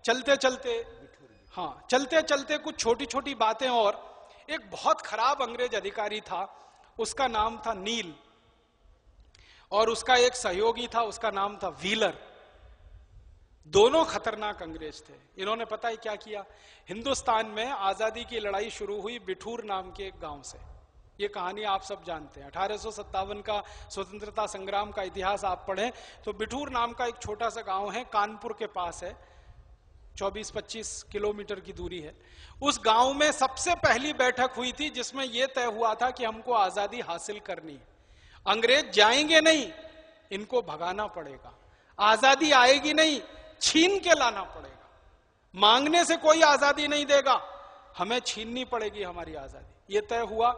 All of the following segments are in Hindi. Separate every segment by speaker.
Speaker 1: चलते चलते, हाँ, चलते चलते कुछ छोटी छोटी बातें। और एक बहुत खराब अंग्रेज अधिकारी था, उसका नाम था नील, और उसका एक सहयोगी था, उसका नाम था व्हीलर। दोनों खतरनाक अंग्रेज थे। इन्होंने पता है क्या किया, हिंदुस्तान में आजादी की लड़ाई शुरू हुई बिठूर नाम के एक गांव से। ये कहानी आप सब जानते हैं। 1857 का स्वतंत्रता संग्राम का इतिहास आप पढ़ें तो बिठूर नाम का एक छोटा सा गांव है, कानपुर के पास है, 24-25 किलोमीटर की दूरी है। उस गांव में सबसे पहली बैठक हुई थी जिसमें यह तय हुआ था कि हमको आजादी हासिल करनी है। अंग्रेज जाएंगे नहीं, इनको भगाना पड़ेगा। आजादी आएगी नहीं, छीन के लाना पड़ेगा। मांगने से कोई आजादी नहीं देगा, हमें छीननी पड़ेगी हमारी आजादी। यह तय हुआ।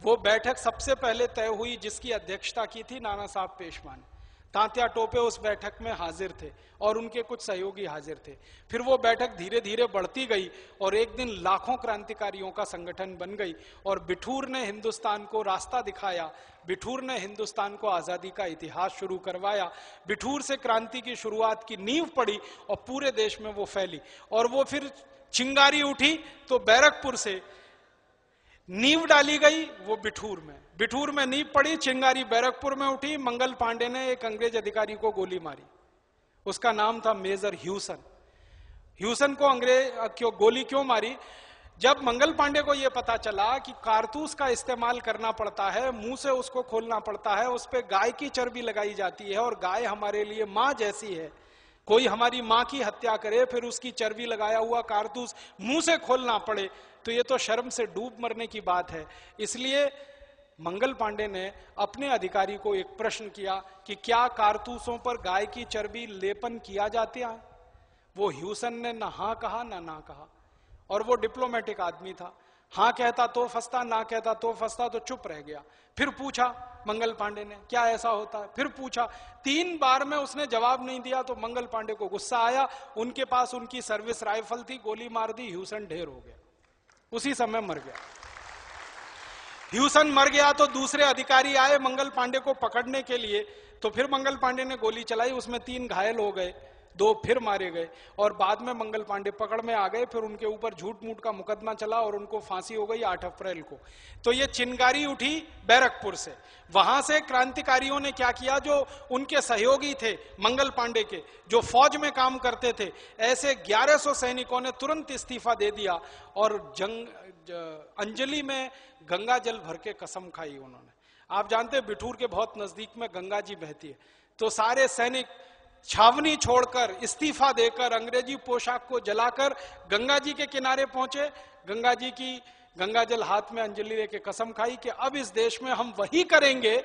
Speaker 1: वो बैठक सबसे पहले तय हुई, जिसकी अध्यक्षता की थी नाना साहब पेशवा ने। तांत्या टोपे उस बैठक में हाजिर थे और उनके कुछ सहयोगी हाजिर थे। फिर वो बैठक धीरे धीरे बढ़ती गई और एक दिन लाखों क्रांतिकारियों का संगठन बन गई और बिठूर ने हिंदुस्तान को रास्ता दिखाया। बिठूर ने हिंदुस्तान को आजादी का इतिहास शुरू करवाया। बिठूर से क्रांति की शुरुआत की नींव पड़ी और पूरे देश में वो फैली। और वो फिर चिंगारी उठी तो बैरकपुर से नींव डाली गई, वो बिठूर में नींव पड़ी, चिंगारी बैरकपुर में उठी। मंगल पांडे ने एक अंग्रेज अधिकारी को गोली मारी, उसका नाम था मेजर ह्यूसन। ह्यूसन को गोली क्यों मारी? जब मंगल पांडे को यह पता चला कि कारतूस का इस्तेमाल करना पड़ता है, मुंह से उसको खोलना पड़ता है, उस पे गाय की चर्बी लगाई जाती है और गाय हमारे लिए मां जैसी है, कोई हमारी मां की हत्या करे फिर उसकी चर्बी लगाया हुआ कारतूस मुंह से खोलना पड़े, तो ये तो शर्म से डूब मरने की बात है। इसलिए मंगल पांडे ने अपने अधिकारी को एक प्रश्न किया कि क्या कारतूसों पर गाय की चर्बी लेपन किया जाता है? वो ह्यूसन ने ना हाँ कहा ना कहा, और वो डिप्लोमेटिक आदमी था। हाँ कहता तो फंसता, ना कहता तो फंसता, तो चुप रह गया। फिर पूछा मंगल पांडे ने क्या ऐसा होता है, फिर पूछा। 3 बार में उसने जवाब नहीं दिया तो मंगल पांडे को गुस्सा आया। उनके पास उनकी सर्विस राइफल थी, गोली मार दी, ह्यूसन ढेर हो गया, उसी समय मर गया। ह्यूसन मर गया तो दूसरे अधिकारी आए मंगल पांडे को पकड़ने के लिए, तो फिर मंगल पांडे ने गोली चलाई, उसमें 3 घायल हो गए, 2 फिर मारे गए और बाद में मंगल पांडे पकड़ में आ गए। फिर उनके ऊपर झूठ मूठ का मुकदमा चला और उनको फांसी हो गई 8 अप्रैल को। तो ये चिंगारी उठी बैरकपुर से। वहां से क्रांतिकारियों ने क्या किया, जो उनके सहयोगी थे मंगल पांडे के, जो फौज में काम करते थे, ऐसे 1100 सैनिकों ने तुरंत इस्तीफा दे दिया और अंजलि में गंगा जल भर के कसम खाई उन्होंने। आप जानते हैं बिठूर के बहुत नजदीक में गंगा जी बहती है, तो सारे सैनिक छावनी छोड़कर, इस्तीफा देकर, अंग्रेजी पोशाक को जलाकर गंगा जी के किनारे पहुंचे। गंगा जी की गंगा जल हाथ में अंजलि लेके कसम खाई कि अब इस देश में हम वही करेंगे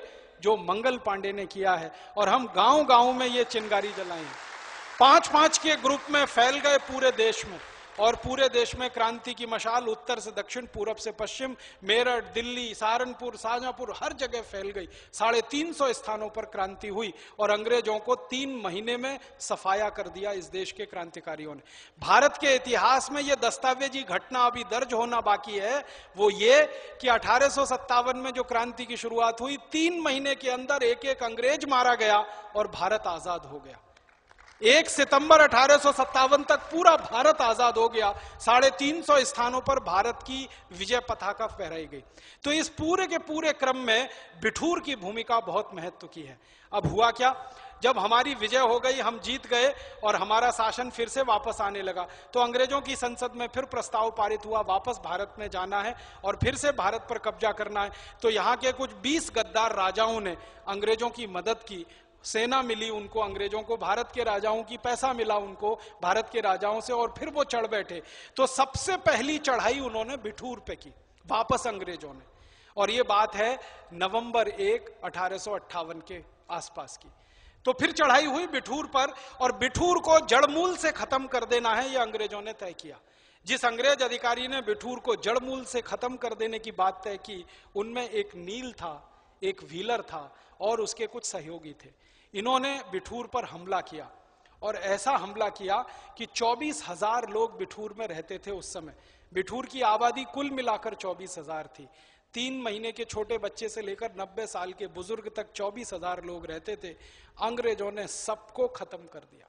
Speaker 1: जो मंगल पांडे ने किया है, और हम गांव गांव में ये चिंगारी जलाएंगे। 5-5 के ग्रुप में फैल गए पूरे देश में, और पूरे देश में क्रांति की मशाल उत्तर से दक्षिण, पूरब से पश्चिम, मेरठ, दिल्ली, सहारनपुर, शाहजहांपुर, हर जगह फैल गई। 350 स्थानों पर क्रांति हुई और अंग्रेजों को 3 महीने में सफाया कर दिया इस देश के क्रांतिकारियों ने। भारत के इतिहास में यह दस्तावेजी घटना अभी दर्ज होना बाकी है, वो ये कि 1857 में जो क्रांति की शुरुआत हुई, 3 महीने के अंदर एक अंग्रेज मारा गया और भारत आजाद हो गया। 1 सितंबर 1857 तक पूरा भारत आजाद हो गया। 350 स्थानों पर भारत की विजय पताका फहराई गई। तो इस पूरे के पूरे क्रम में बिठूर की भूमिका बहुत महत्व की है। अब हुआ क्या, जब हमारी विजय हो गई, हम जीत गए और हमारा शासन फिर से वापस आने लगा, तो अंग्रेजों की संसद में फिर प्रस्ताव पारित हुआ, वापस भारत में जाना है और फिर से भारत पर कब्जा करना है। तो यहाँ के कुछ 20 गद्दार राजाओं ने अंग्रेजों की मदद की, सेना मिली उनको, अंग्रेजों को भारत के राजाओं की पैसा मिला उनको भारत के राजाओं से, और फिर वो चढ़ बैठे। तो सबसे पहली चढ़ाई उन्होंने बिठूर पे की, वापस अंग्रेजों ने, और ये बात है नवंबर 1, 1858 के आसपास की। तो फिर चढ़ाई हुई बिठूर पर, और बिठूर को जड़मूल से खत्म कर देना है, ये अंग्रेजों ने तय किया। जिस अंग्रेज अधिकारी ने बिठूर को जड़मूल से खत्म कर देने की बात तय की, उनमें एक नील था, एक व्हीलर था और उसके कुछ सहयोगी थे। इन्होंने बिठूर पर हमला किया, और ऐसा हमला किया कि 24,000 लोग बिठूर में रहते थे उस समय। बिठूर की आबादी कुल मिलाकर 24,000 थी। 3 महीने के छोटे बच्चे से लेकर 90 साल के बुजुर्ग तक 24,000 लोग रहते थे। अंग्रेजों ने सबको खत्म कर दिया।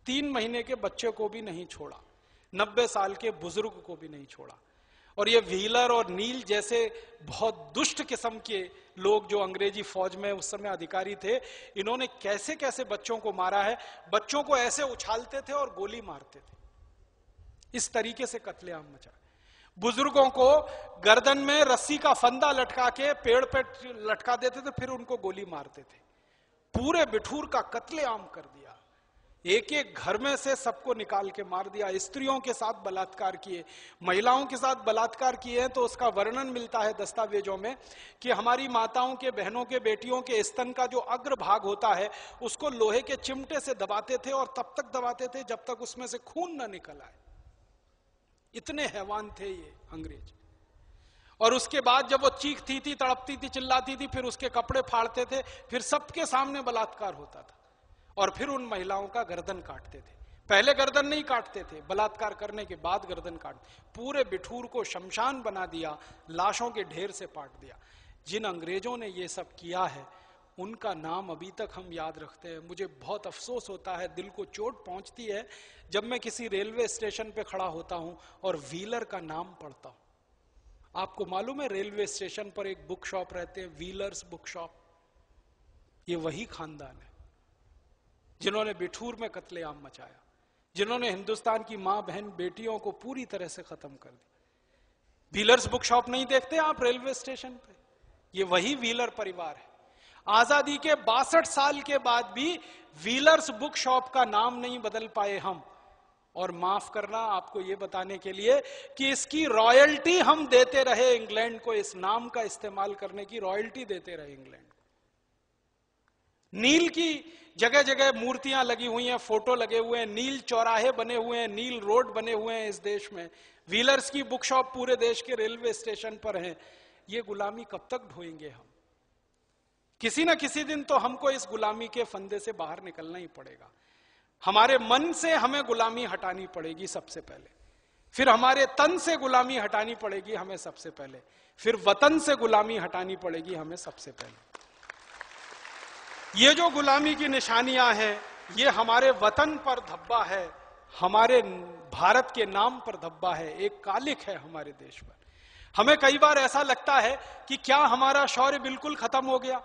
Speaker 1: 3 महीने के बच्चे को भी नहीं छोड़ा, 90 साल के बुजुर्ग को भी नहीं छोड़ा। और ये व्हीलर और नील जैसे बहुत दुष्ट किस्म के लोग जो अंग्रेजी फौज में उस समय अधिकारी थे, इन्होंने कैसे कैसे बच्चों को मारा है। बच्चों को ऐसे उछालते थे और गोली मारते थे, इस तरीके से कत्लेआम मचा। बुजुर्गों को गर्दन में रस्सी का फंदा लटका के पेड़ पे लटका देते थे, फिर उनको गोली मारते थे। पूरे बिठूर का कत्लेआम कर दिया, एक एक घर में से सबको निकाल के मार दिया। स्त्रियों के साथ बलात्कार किए, महिलाओं के साथ बलात्कार किए हैं तो उसका वर्णन मिलता है दस्तावेजों में कि हमारी माताओं के, बहनों के, बेटियों के स्तन का जो अग्र भाग होता है उसको लोहे के चिमटे से दबाते थे और तब तक दबाते थे जब तक उसमें से खून न निकल आए। इतने हैवान थे ये अंग्रेज। और उसके बाद जब वो चीखती थी, तड़पती थी, चिल्लाती थी, फिर उसके कपड़े फाड़ते थे, फिर सबके सामने बलात्कार होता था और फिर उन महिलाओं का गर्दन काटते थे। पहले गर्दन नहीं काटते थे, बलात्कार करने के बाद गर्दन काटते। पूरे बिठूर को शमशान बना दिया, लाशों के ढेर से पाट दिया। जिन अंग्रेजों ने ये सब किया है उनका नाम अभी तक हम याद रखते हैं। मुझे बहुत अफसोस होता है, दिल को चोट पहुंचती है जब मैं किसी रेलवे स्टेशन पे खड़ा होता हूं और व्हीलर का नाम पढ़ता हूं। आपको मालूम है रेलवे स्टेशन पर एक बुक शॉप रहते हैं, व्हीलर्स बुक शॉप। ये वही खानदान है जिन्होंने बिठूर में कत्लेआम मचाया, जिन्होंने हिंदुस्तान की मां, बहन, बेटियों को पूरी तरह से खत्म कर दिया। व्हीलर्स बुक शॉप नहीं देखते आप रेलवे स्टेशन पे? ये वही व्हीलर परिवार है। आजादी के 62 साल के बाद भी व्हीलर्स बुक शॉप का नाम नहीं बदल पाए हम। और माफ करना, आपको यह बताने के लिए कि इसकी रॉयल्टी हम देते रहे इंग्लैंड को, इस नाम का इस्तेमाल करने की रॉयल्टी देते रहे इंग्लैंड को। नील की जगह जगह मूर्तियां लगी हुई हैं, फोटो लगे हुए हैं, नील चौराहे बने हुए हैं, नील रोड बने हुए हैं इस देश में। व्हीलर्स की बुक शॉप पूरे देश के रेलवे स्टेशन पर है। ये गुलामी कब तक ढोएंगे हम? किसी ना किसी दिन तो हमको इस गुलामी के फंदे से बाहर निकलना ही पड़ेगा। हमारे मन से हमें गुलामी हटानी पड़ेगी सबसे पहले, फिर हमारे तन से गुलामी हटानी पड़ेगी हमें सबसे पहले, फिर वतन से गुलामी हटानी पड़ेगी हमें सबसे पहले। ये जो गुलामी की निशानियां हैं, ये हमारे वतन पर धब्बा है, हमारे भारत के नाम पर धब्बा है, एक कालिक है हमारे देश पर। हमें कई बार ऐसा लगता है कि क्या हमारा शौर्य बिल्कुल खत्म हो गया?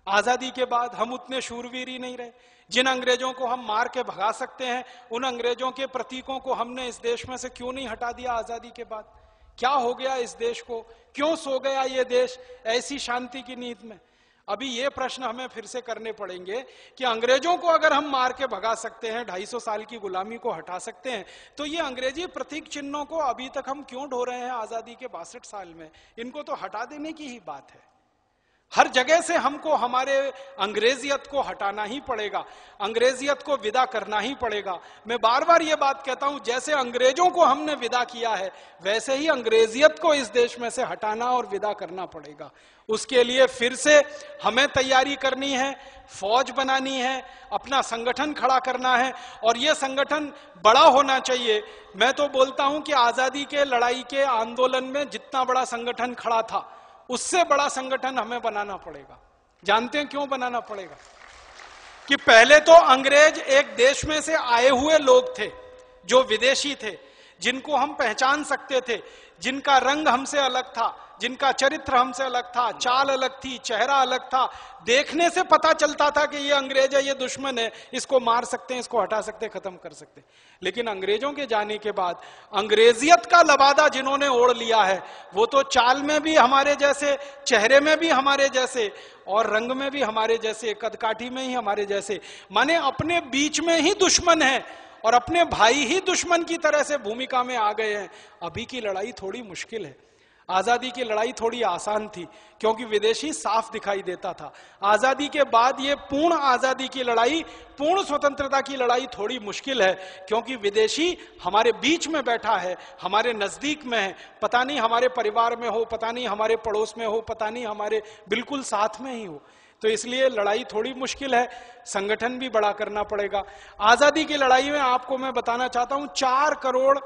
Speaker 1: आजादी के बाद हम उतने शूरवीर ही नहीं रहे? जिन अंग्रेजों को हम मार के भगा सकते हैं, उन अंग्रेजों के प्रतीकों को हमने इस देश में से क्यों नहीं हटा दिया आजादी के बाद? क्या हो गया इस देश को? क्यों सो गया ये देश ऐसी शांति की नींद में? अभी ये प्रश्न हमें फिर से करने पड़ेंगे कि अंग्रेजों को अगर हम मार के भगा सकते हैं, 250 साल की गुलामी को हटा सकते हैं, तो ये अंग्रेजी प्रतीक चिन्हों को अभी तक हम क्यों ढो रहे हैं आजादी के 62 साल में? इनको तो हटा देने की ही बात है। हर जगह से हमको हमारे अंग्रेजियत को हटाना ही पड़ेगा, अंग्रेजियत को विदा करना ही पड़ेगा। मैं बार बार ये बात कहता हूं, जैसे अंग्रेजों को हमने विदा किया है, वैसे ही अंग्रेजियत को इस देश में से हटाना और विदा करना पड़ेगा। उसके लिए फिर से हमें तैयारी करनी है, फौज बनानी है, अपना संगठन खड़ा करना है, और यह संगठन बड़ा होना चाहिए। मैं तो बोलता हूं कि आजादी के लड़ाई के आंदोलन में जितना बड़ा संगठन खड़ा था, उससे बड़ा संगठन हमें बनाना पड़ेगा। जानते हैं क्यों बनाना पड़ेगा? कि पहले तो अंग्रेज एक देश में से आए हुए लोग थे जो विदेशी थे, जिनको हम पहचान सकते थे, जिनका रंग हमसे अलग था, जिनका चरित्र हमसे अलग था, चाल अलग थी, चेहरा अलग था। देखने से पता चलता था कि ये अंग्रेज है, ये दुश्मन है, इसको मार सकते हैं, इसको हटा सकते हैं, खत्म कर सकते हैं। लेकिन अंग्रेजों के जाने के बाद अंग्रेजियत का लबादा जिन्होंने ओढ़ लिया है, वो तो चाल में भी हमारे जैसे, चेहरे में भी हमारे जैसे, और रंग में भी हमारे जैसे, कदकाठी में ही हमारे जैसे, माने अपने बीच में ही दुश्मन है और अपने भाई ही दुश्मन की तरह से भूमिका में आ गए हैं। अभी की लड़ाई थोड़ी मुश्किल है, आजादी की लड़ाई थोड़ी आसान थी क्योंकि विदेशी साफ दिखाई देता था। आजादी के बाद ये पूर्ण आजादी की लड़ाई, पूर्ण स्वतंत्रता की लड़ाई थोड़ी मुश्किल है क्योंकि विदेशी हमारे बीच में बैठा है, हमारे नजदीक में है। पता नहीं हमारे परिवार में हो, पता नहीं हमारे पड़ोस में हो, पता नहीं हमारे बिल्कुल साथ में ही हो। तो इसलिए लड़ाई थोड़ी मुश्किल है, संगठन भी बड़ा करना पड़ेगा। आजादी की लड़ाई में आपको मैं बताना चाहता हूं 4 करोड़